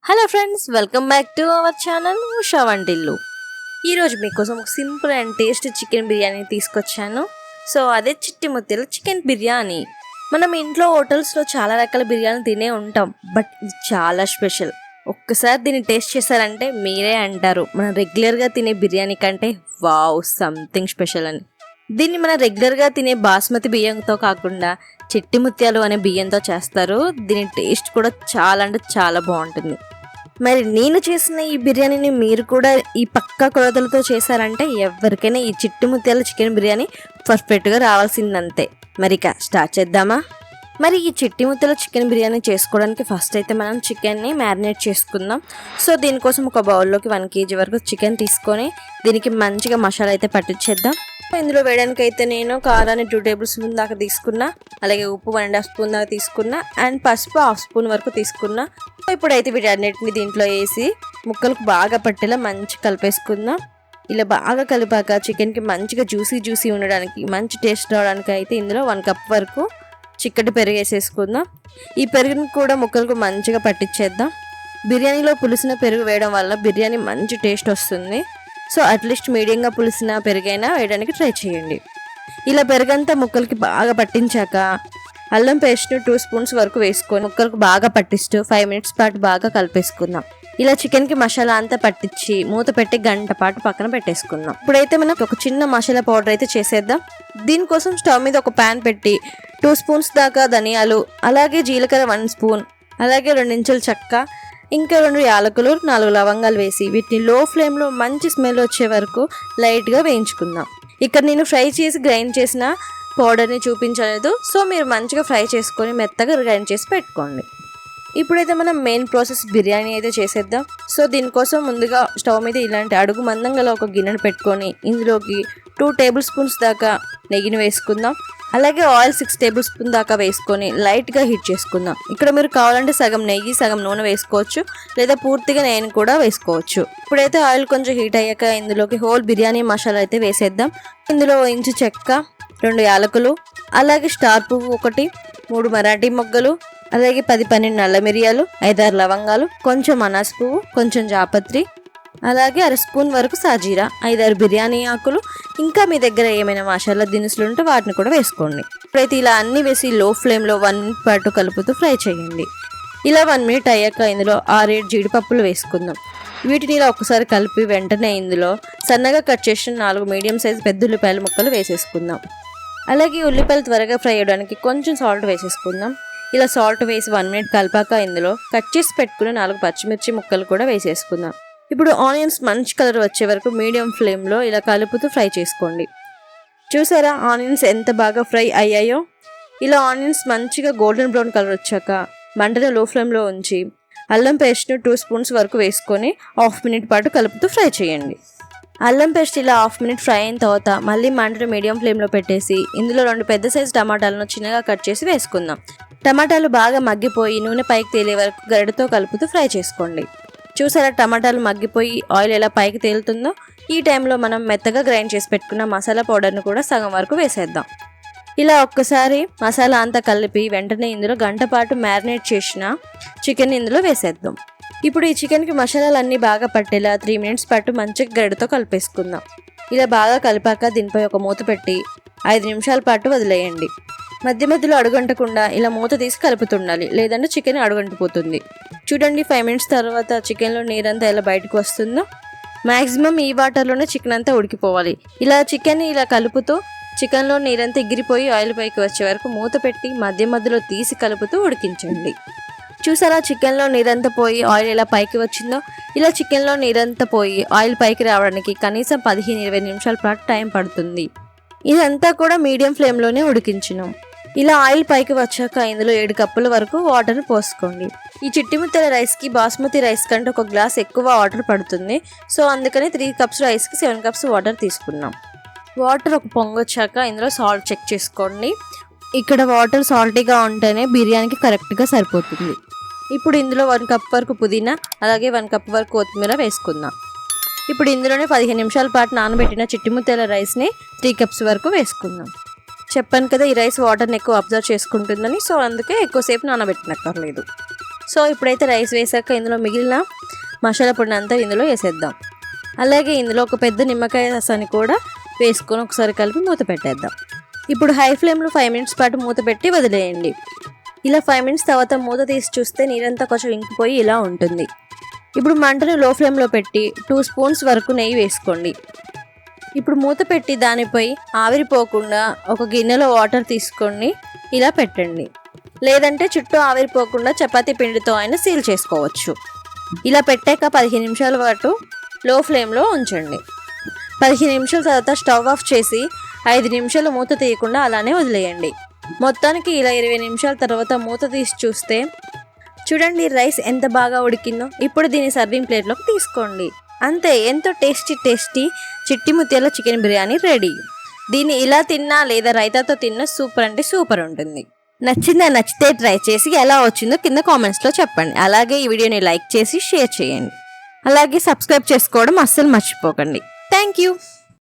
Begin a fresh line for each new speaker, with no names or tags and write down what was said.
Hello friends, welcome back to our channel Usha Vantillu. ఈరోజు మీకోసం ఒక simple and tasty chicken biryani తీసుకొచ్చాను. సో అదే చిట్టి ముత్యాల చికెన్ బిర్యానీ. మనం ఇంట్లో హోటల్స్లో చాలా రకాల బిర్యానీ తినే ఉంటాం, బట్ ఇది చాలా స్పెషల్. ఒక్కసారి దీన్ని టేస్ట్ చేశారంటే మీరే అంటారు మనం రెగ్యులర్గా తినే బిర్యానీ కంటే వావ్ సంథింగ్ స్పెషల్ అని. దీన్ని మన రెగ్యులర్గా తినే బాస్మతి బియ్యంతో కాకుండా చిట్టి ముత్యాలు అనే బియ్యంతో చేస్తారు. దీని టేస్ట్ కూడా చాలా అంటే చాలా బాగుంటుంది. మరి నేను చేసిన ఈ బిర్యానీని మీరు కూడా ఈ పక్కా కొలతలతో చేశారంటే ఎవరికైనా ఈ చిట్టి ముత్యాల చికెన్ బిర్యానీ పర్ఫెక్ట్గా రావాల్సిందంతే. మరి ఇక స్టార్ట్ చేద్దామా? మరి ఈ చిట్టి ముత్యాల చికెన్ బిర్యానీ చేసుకోవడానికి ఫస్ట్ అయితే మనం చికెన్ని మ్యారినేట్ చేసుకుందాం. సో దీనికోసం ఒక బౌల్లోకి 1 kg వరకు చికెన్ తీసుకొని దీనికి మంచిగా మసాలా అయితే పట్టించేద్దాం. ఇందులో వేయడానికి అయితే నేను కారాన్ని 2 టేబుల్ స్పూన్ దాకా తీసుకున్నా, అలాగే ఉప్పు 1.5 స్పూన్ దాకా తీసుకున్నా, అండ్ పసుపు 1/2 స్పూన్ వరకు తీసుకున్నా. ఇప్పుడైతే వీటన్నిటిని దీంట్లో వేసి ముక్కలకు బాగా పట్టేలా మంచి కలిపేసుకుందాం. ఇలా బాగా కలిపాక చికెన్కి మంచిగా జ్యూసీ ఉండడానికి మంచి టేస్ట్ రావడానికి అయితే ఇందులో 1 కప్ వరకు చిక్కటి పెరుగు వేసేసుకుందాం. ఈ పెరుగుని కూడా ముక్కలకు మంచిగా పట్టించేద్దాం. బిర్యానీలో పులిసిన పెరుగు వేయడం వల్ల బిర్యానీ మంచి టేస్ట్ వస్తుంది. సో అట్లీస్ట్ మీడియంగా పులిసిన పెరుగైనా వేయడానికి ట్రై చేయండి. ఇలా పెరుగంతా ముక్కలకి బాగా పట్టించాక అల్లం పేస్ట్ను 2 స్పూన్స్ వరకు వేసుకొని ముక్కలకు బాగా పట్టిస్తూ 5 మినిట్స్ పాటు బాగా కలిపేసుకుందాం. ఇలా చికెన్కి మసాలా అంతా పట్టించి మూత పెట్టి గంట పాటు పక్కన పెట్టేసుకుందాం. ఇప్పుడైతే మనం ఒక చిన్న మసాలా పౌడర్ అయితే చేసేద్దాం. దీనికోసం స్టవ్ మీద ఒక ప్యాన్ పెట్టి 2 స్పూన్స్ దాకా ధనియాలు, అలాగే జీలకర్ర 1 స్పూన్, అలాగే 2 ఇంచుల చెక్క, ఇంకా 2 యాలకులు, 4 లవంగాలు వేసి వీటిని లో ఫ్లేమ్లో మంచి స్మెల్ వచ్చే వరకు లైట్గా వేయించుకుందాం. ఇక్కడ నేను ఫ్రై చేసి గ్రైండ్ చేసిన పౌడర్ని చూపించలేదు, సో మీరు మంచిగా ఫ్రై చేసుకొని మెత్తగా గ్రైండ్ చేసి పెట్టుకోండి. ఇప్పుడైతే మనం మెయిన్ ప్రాసెస్ బిర్యానీ అయితే చేసేద్దాం. సో దీనికోసం ముందుగా స్టవ్ మీద ఇలాంటి అడుగు మందంగా ఒక గిన్నెను పెట్టుకొని ఇందులోకి 2 టేబుల్ స్పూన్స్ దాకా నెయ్యిని వేసుకుందాం. అలాగే ఆయిల్ 6 టేబుల్ స్పూన్ దాకా వేసుకొని లైట్గా హీట్ చేసుకుందాం. ఇక్కడ మీరు కావాలంటే సగం నెయ్యి సగం నూనె వేసుకోవచ్చు, లేదా పూర్తిగా నెయ్యిని కూడా వేసుకోవచ్చు. ఇప్పుడైతే ఆయిల్ కొంచెం హీట్ అయ్యాక ఇందులోకి హోల్ బిర్యానీ మసాలా అయితే వేసేద్దాం. ఇందులో 1 ఇంచు చెక్క, 2 యాలకులు, అలాగే స్టార్ పువ్వు 1, 3 మరాఠీ మొగ్గలు, అలాగే 10-12 నల్ల మిరియాలు, 5-6 లవంగాలు, కొంచెం అనాస పువ్వు, కొంచెం జాపత్రి, అలాగే 1/2 స్పూన్ వరకు సాజీరా, 5-6 బిర్యానీ ఆకులు, ఇంకా మీ దగ్గర ఏమైనా మసాలా దినుసులు ఉంటే వాటిని కూడా వేసుకోండి. ఇప్పుడైతే ఇలా అన్ని వేసి లో ఫ్లేమ్లో 1 మినిట్ పాటు కలుపుతూ ఫ్రై చేయండి. ఇలా 1 మినిట్ అయ్యాక ఇందులో 6-7 జీడిపప్పులు వేసుకుందాం. వీటిని ఇలా ఒకసారి కలిపి వెంటనే ఇందులో సన్నగా కట్ చేసిన 4 మీడియం సైజ్ పెద్ద ఉల్లిపాయల ముక్కలు వేసేసుకుందాం. అలాగే ఉల్లిపాయలు త్వరగా ఫ్రై అవ్వడానికి కొంచెం సాల్ట్ వేసేసుకుందాం. ఇలా సాల్ట్ వేసి 1 మినిట్ కలిపాక ఇందులో కట్ చేసి పెట్టుకున్న 4 పచ్చిమిర్చి ముక్కలు కూడా వేసేసుకుందాం. ఇప్పుడు ఆనియన్స్ మంచి కలర్ వచ్చే వరకు మీడియం ఫ్లేమ్లో ఇలా కలుపుతూ ఫ్రై చేసుకోండి. చూసారా ఆనియన్స్ ఎంత బాగా ఫ్రై అయ్యాయో? ఇలా ఆనియన్స్ మంచిగా గోల్డెన్ బ్రౌన్ కలర్ వచ్చాక మంటను లో ఫ్లేమ్లో ఉంచి అల్లం పేస్ట్ను 2 స్పూన్స్ వరకు వేసుకొని 1/2 మినిట్ పాటు కలుపుతూ ఫ్రై చేయండి. అల్లం పేస్ట్ ఇలా 1/2 మినిట్ ఫ్రై అయిన తర్వాత మళ్ళీ మంటను మీడియం ఫ్లేమ్లో పెట్టేసి ఇందులో 2 పెద్ద సైజు టమాటాలను చిన్నగా కట్ చేసి వేసుకుందాం. టమాటాలు బాగా మగ్గిపోయి నూనె పైకి తేలే వరకు గరిటతో కలుపుతూ ఫ్రై చేసుకోండి. చూసారా టమాటాలు మగ్గిపోయి ఆయిల్ ఎలా పైకి తేలుతుందో? ఈ టైంలో మనం మెత్తగా గ్రైండ్ చేసి పెట్టుకున్న మసాలా పౌడర్ను కూడా సగం వరకు వేసేద్దాం. ఇలా ఒక్కసారి మసాలా అంతా కలిపి వెంటనే ఇందులో గంట పాటు మ్యారినేట్ చేసిన చికెన్ ఇందులో వేసేద్దాం. ఇప్పుడు ఈ చికెన్కి మసాలాలన్నీ బాగా పట్టేలా 3 మినిట్స్ పాటు మంచిగా గరిటతో కలిపేసుకుందాం. ఇలా బాగా కలిపాక దీనిపై ఒక మూత పెట్టి 5 నిమిషాల పాటు వదిలేయండి. మధ్య మధ్యలో అడుగంటకుండా ఇలా మూత తీసి కలుపుతుండాలి, లేదంటే చికెన్ అడుగంటిపోతుంది. చూడండి 5 మినిట్స్ తర్వాత చికెన్లో నీరంతా ఎలా బయటకు వస్తుందో. మ్యాక్సిమం ఈ వాటర్లోనే చికెన్ అంతా ఉడికిపోవాలి. ఇలా చికెన్ ఇలా కలుపుతూ చికెన్లో నీరంతా ఎగిరిపోయి ఆయిల్ పైకి వచ్చే వరకు మూత పెట్టి మధ్య మధ్యలో తీసి కలుపుతూ ఉడికించండి. చూసారా చికెన్లో నీరంతా పోయి ఆయిల్ ఎలా పైకి వచ్చిందో? ఇలా చికెన్లో నీరంతా పోయి ఆయిల్ పైకి రావడానికి కనీసం 15-20 నిమిషాల పాటు టైం పడుతుంది. ఇదంతా కూడా మీడియం ఫ్లేమ్లోనే ఉడికించినాం. ఇలా ఆయిల్ పైకి వచ్చాక ఇందులో 7 కప్పుల వరకు వాటర్ని పోసుకోండి. ఈ చిట్టి ముత్తల రైస్కి బాస్మతి రైస్ కంటే 1 గ్లాస్ ఎక్కువ వాటర్ పడుతుంది. సో అందుకని 3 కప్స్ రైస్కి 7 కప్స్ వాటర్ తీసుకున్నాం. వాటర్ ఒక పొంగొచ్చాక ఇందులో సాల్ట్ చెక్ చేసుకోండి. ఇక్కడ వాటర్ సాల్టీగా ఉంటేనే బిర్యానీకి కరెక్ట్గా సరిపోతుంది. ఇప్పుడు ఇందులో 1 కప్ వరకు పుదీనా, అలాగే 1 కప్ వరకు కొత్తిమీర వేసుకుందాం. ఇప్పుడు ఇందులోనే 15 నిమిషాల పాటు నానబెట్టిన చిట్టి ముత్యాల రైస్ని 3 కప్స్ వరకు వేసుకుందాం. చెప్పాను కదా ఈ రైస్ వాటర్ని ఎక్కువ అబ్జర్వ్ చేసుకుంటుందని, సో అందుకే ఎక్కువసేపు నానబెట్టినక్కర్లేదు. సో ఇప్పుడైతే రైస్ వేసాక ఇందులో మిగిలిన మసాలా పొడిని అంతా ఇందులో వేసేద్దాం. అలాగే ఇందులో ఒక పెద్ద నిమ్మకాయ రసాన్ని కూడా వేసుకొని ఒకసారి కలిపి మూత పెట్టేద్దాం. ఇప్పుడు హై ఫ్లేమ్లో 5 మినిట్స్ పాటు మూత పెట్టి వదిలేయండి. ఇలా 5 మినిట్స్ తర్వాత మూత తీసి చూస్తే నీరంతా కొంచెం ఇంకిపోయి ఇలా ఉంటుంది. ఇప్పుడు మంటను లో ఫ్లేమ్లో పెట్టి 2 స్పూన్స్ వరకు నెయ్యి వేసుకోండి. ఇప్పుడు మూత పెట్టి దానిపై ఆవిరిపోకుండా ఒక గిన్నెలో వాటర్ తీసుకొని ఇలా పెట్టండి. లేదంటే చుట్టూ ఆవిరిపోకుండా చపాతీ పిండితో అయినా సీల్ చేసుకోవచ్చు. ఇలా పెట్టాక 15 నిమిషాల పాటు లో ఫ్లేమ్లో ఉంచండి. 15 నిమిషాల తర్వాత స్టవ్ ఆఫ్ చేసి 5 నిమిషాలు మూత తీయకుండా అలానే వదిలేయండి. మొత్తానికి ఇలా 20 నిమిషాల తర్వాత మూత తీసి చూస్తే చూడండి రైస్ ఎంత బాగా ఉడికిందో. ఇప్పుడు దీన్ని సర్వింగ్ ప్లేట్లోకి తీసుకోండి. అంతే, ఎంతో టేస్టీ చిట్టి ముత్యాల చికెన్ బిర్యానీ రెడీ. దీన్ని ఇలా తిన్నా లేదా రైతాతో తిన్నా సూపర్ అంటే సూపర్ ఉంటుంది. నచ్చితే ట్రై చేసి ఎలా వచ్చిందో కింద కామెంట్స్లో చెప్పండి. అలాగే ఈ వీడియోని లైక్ చేసి షేర్ చేయండి. అలాగే సబ్స్క్రైబ్ చేసుకోవడం అస్సలు మర్చిపోకండి. Thank you.